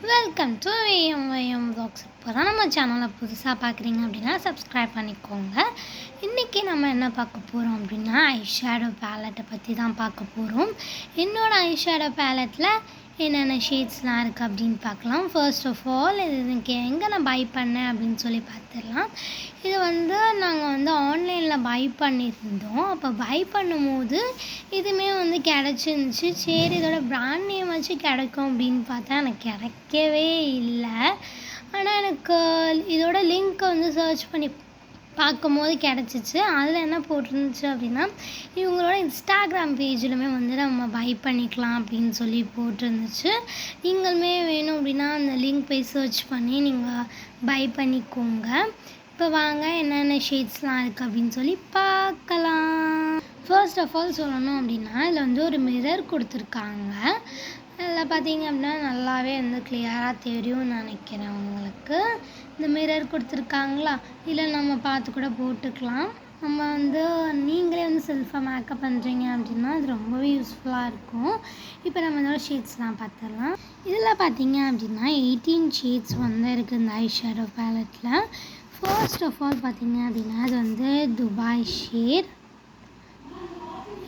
Welcome to ஏஎம்ஒய்எம் vlogs. இப்போ தான் நம்ம சேனலை புதுசாக பார்க்குறீங்க அப்படின்னா சப்ஸ்கிரைப் பண்ணிக்கோங்க. இன்றைக்கி நம்ம என்ன பார்க்க போகிறோம் அப்படின்னா ஐஷேடோ பேலட்டை பற்றி தான் பார்க்க போகிறோம். என்னோடய ஐஷேடோ பேலட்டில் என்னென்ன ஷேட்ஸ்லாம் இருக்குது அப்படின்னு பார்க்கலாம். ஃபர்ஸ்ட் ஆஃப் ஆல் இதுக்கு எங்கே நான் பை பண்ணேன் அப்படின்னு சொல்லி பார்த்துடலாம். இது நாங்கள் ஆன்லைனில் பை பண்ணியிருந்தோம். அப்போ பை பண்ணும்போது இதுவுமே கிடச்சிருந்துச்சு. சரி இதோட பிராண்ட் நேம் வச்சு கிடைக்கும் அப்படின்னு பார்த்தா எனக்கு கிடைக்கவே இல்லை. ஆனால் எனக்கு இதோட லிங்க்கை சர்ச் பண்ணி பார்க்கும்போது கிடச்சிச்சு. அதில் என்ன போட்டிருந்துச்சு அப்படின்னா இவங்களோட இன்ஸ்டாகிராம் பேஜிலுமே நம்ம பை பண்ணிக்கலாம் அப்படின்னு சொல்லி போட்டிருந்துச்சு. நீங்களுமே வேணும் அப்படின்னா அந்த லிங்க் போய் சர்ச் பண்ணி நீங்கள் பை பண்ணிக்கோங்க. இப்போ வாங்க என்னென்ன ஷேட்ஸ்லாம் இருக்குது அப்படின்னு சொல்லி பார்க்கலாம். ஃபர்ஸ்ட் ஆஃப் ஆல் சொல்லணும் அப்படின்னா இதில் ஒரு மிரர் கொடுத்துருக்காங்க. அதில் பார்த்தீங்க அப்படின்னா நல்லாவே கிளியராக தெரியும்னு நினைக்கிறேன் உங்களுக்கு. இந்த மிரர் கொடுத்துருக்காங்களா, இதில் நம்ம பார்த்து கூட போட்டுக்கலாம். நம்ம நீங்களே செல்ஃபாக மேக்கப் பண்ணுறீங்க அப்படின்னா அது ரொம்பவே யூஸ்ஃபுல்லாக இருக்கும். இப்போ நம்ம இதோட ஷேட்ஸ்லாம் பார்த்துடலாம். இதில் பார்த்தீங்க அப்படின்னா 18 ஷேட்ஸ் இருக்குது இந்த ஐஷேடோ பேலட்டில். ஃபர்ஸ்ட் ஆஃப் ஆல் பார்த்தீங்க அப்படின்னா அது துபாய் ஷேட்.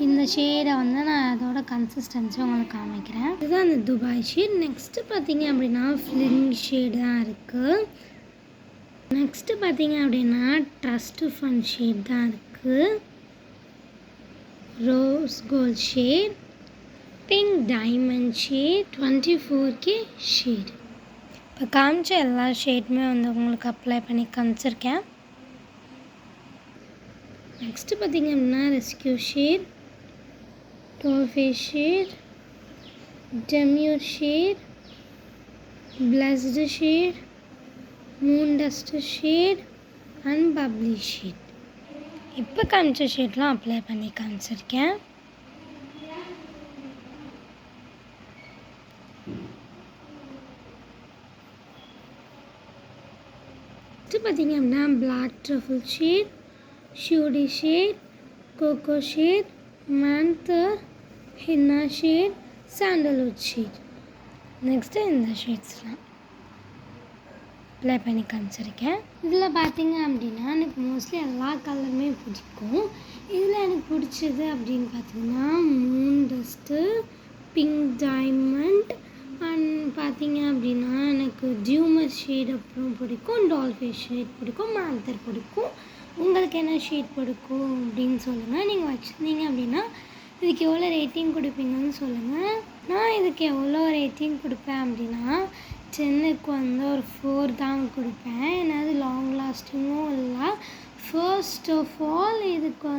இந்த ஷேடை நான் அதோட கன்சிஸ்டன்சி உங்களுக்கு காமிக்கிறேன். இதுதான் அந்த துபாய் ஷேட். நெக்ஸ்ட்டு பார்த்தீங்க அப்படின்னா ஃப்ளிங் ஷேடு தான் இருக்குது. நெக்ஸ்ட்டு பார்த்தீங்க அப்படின்னா ட்ரஸ்ட் ஃபன் ஷேட் தான் இருக்குது. Rose gold shade, pink diamond shade, 24K shade. இப்போ காமிச்ச எல்லா ஷேடுமே உங்களுக்கு அப்ளை பண்ணி காமிச்சிருக்கேன். நெக்ஸ்ட்டு பார்த்தீங்க அப்படின்னா rescue shade, Dollface shade, Demure shade, Blessed shade, Moon Dust shade and Bubbly shade. இப்போ காமிச்ச ஷேட்லாம் அப்ளை பண்ணி காமிச்சிருக்கேன். இது பார்த்தீங்க அப்படின்னா Black Truffle shade, Shudi shade, Cocoa shade, Mantha, henna shade, sandalwood shade. Next இந்த ஷேட்ஸ்லாம் அப்ளை பண்ணி காமிச்சிருக்கேன். இதில் பார்த்தீங்க அப்படின்னா எனக்கு மோஸ்ட்லி எல்லா கலருமே பிடிக்கும். இதில் எனக்கு பிடிச்சது அப்படின்னு பார்த்தீங்கன்னா Moon dust, pink diamond and பார்த்தீங்க அப்படின்னா எனக்கு டியூமர் ஷேட் அப்புறம் பிடிக்கும், டால்ஃபேஸ் ஷேட் பிடிக்கும், மேந்தர் பிடிக்கும். உங்களுக்கு என்ன ஷேட் பிடிக்கும் அப்படின்னு சொல்லுங்கள். நீங்கள் வச்சுருந்தீங்க அப்படின்னா இதுக்கு எவ்வளோ ரேட்டிங் கொடுப்பீங்கன்னு சொல்லுங்கள். நான் இதுக்கு எவ்வளோ ரேட்டிங் கொடுப்பேன் அப்படின்னா 10க்கு ஒரு 4 தான் கொடுப்பேன். ஏன்னா அது லாங் லாஸ்டிங்கும் இல்லை. ஃபர்ஸ்ட் ஆஃப் ஆல் இதுக்கு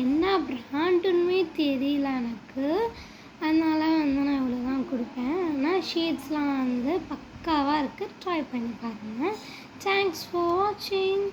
என்ன ப்ராண்டுன்னு தெரியல எனக்கு. அதனால் நான் இவ்வளோ தான் கொடுப்பேன். ஆனால் ஷேட்ஸ்லாம் பக்காவாக இருக்குது. ட்ரை பண்ணி பாருங்கள். தேங்க்ஸ் ஃபார் வாட்சிங்.